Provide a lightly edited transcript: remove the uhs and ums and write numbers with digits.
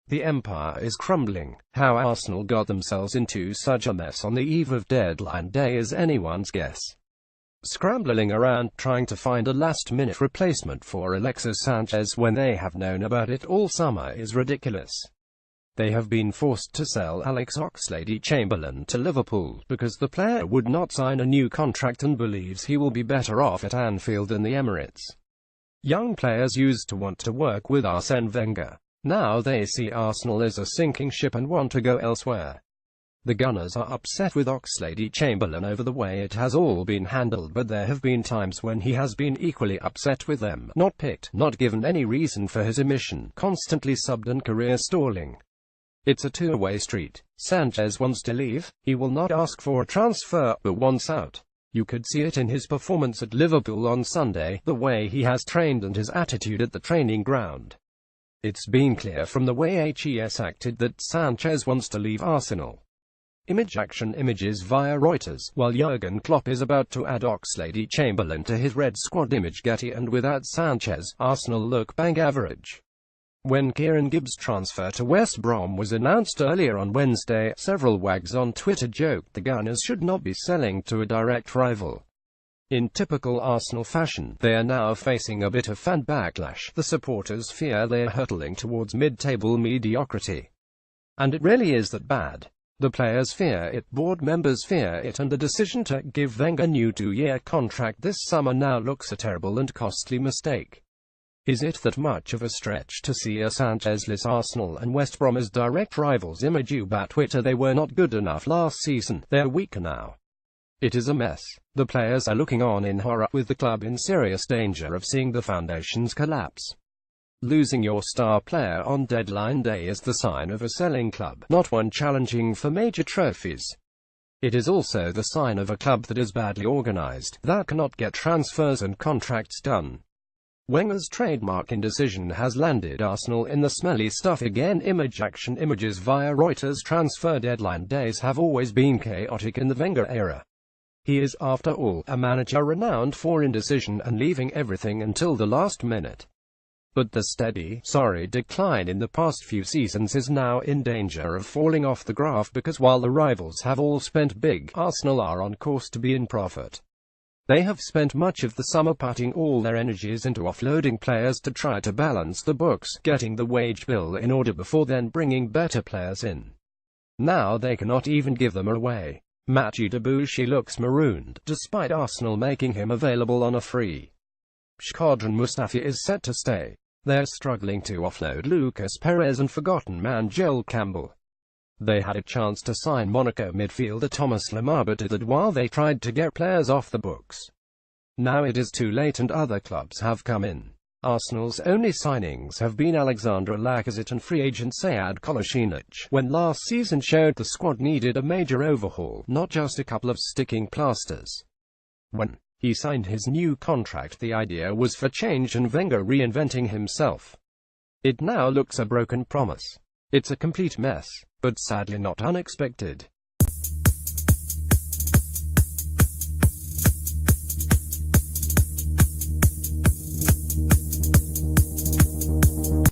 The empire is crumbling. How Arsenal got themselves into such a mess on the eve of deadline day is anyone's guess. Scrambling around trying to find a last-minute replacement for Alexis Sanchez when they have known about it all summer is ridiculous. They have been forced to sell Alex Oxlade-Chamberlain to Liverpool, because the player would not sign a new contract and believes he will be better off at Anfield than the Emirates. Young players used to want to work with Arsene Wenger. Now they see Arsenal as a sinking ship and want to go elsewhere. The Gunners are upset with Oxlade-Chamberlain over the way it has all been handled, but there have been times when he has been equally upset with them. Not picked, not given any reason for his omission, constantly subbed and career stalling. It's a two-way street. Sanchez wants to leave. He will not ask for a transfer, but wants out. You could see it in his performance at Liverpool on Sunday, the way he has trained and his attitude at the training ground. It's been clear from the way HES acted that Sanchez wants to leave Arsenal. Images via Reuters. While Jurgen Klopp is about to add Oxlade-Chamberlain to his red squad, image Getty, and without Sanchez, Arsenal look bang average. When Kieran Gibbs' transfer to West Brom was announced earlier on Wednesday, several wags on Twitter joked the Gunners should not be selling to a direct rival. In typical Arsenal fashion, they are now facing a bit of fan backlash. The supporters fear they are hurtling towards mid-table mediocrity. And it really is that bad. The players fear it, board members fear it, and the decision to give Wenger a new 2-year contract this summer now looks a terrible and costly mistake. Is it that much of a stretch to see a Sanchez-less Arsenal and West Brom as direct rivals? Image Ubat Twitter. They were not good enough last season, they're weaker now. It is a mess. The players are looking on in horror, with the club in serious danger of seeing the foundations collapse. Losing your star player on deadline day is the sign of a selling club, not one challenging for major trophies. It is also the sign of a club that is badly organized, that cannot get transfers and contracts done. Wenger's trademark indecision has landed Arsenal in the smelly stuff again. Images via Reuters. Transfer deadline days have always been chaotic in the Wenger era. He is, after all, a manager renowned for indecision and leaving everything until the last minute. But the steady, decline in the past few seasons is now in danger of falling off the graph, because while the rivals have all spent big, Arsenal are on course to be in profit. They have spent much of the summer putting all their energies into offloading players to try to balance the books, getting the wage bill in order before then bringing better players in. Now they cannot even give them away. Mathieu Debuchy looks marooned, despite Arsenal making him available on a free. Shkodran Mustafi is set to stay. They're struggling to offload Lucas Perez and forgotten man Joel Campbell. They had a chance to sign Monaco midfielder Thomas Lemar, but did that while they tried to get players off the books. Now it is too late and other clubs have come in. Arsenal's only signings have been Alexandre Lacazette and free agent Sead Kolasinac, when last season showed the squad needed a major overhaul, not just a couple of sticking plasters. When he signed his new contract, the idea was for change and Wenger reinventing himself. It now looks a broken promise. It's a complete mess, but sadly not unexpected.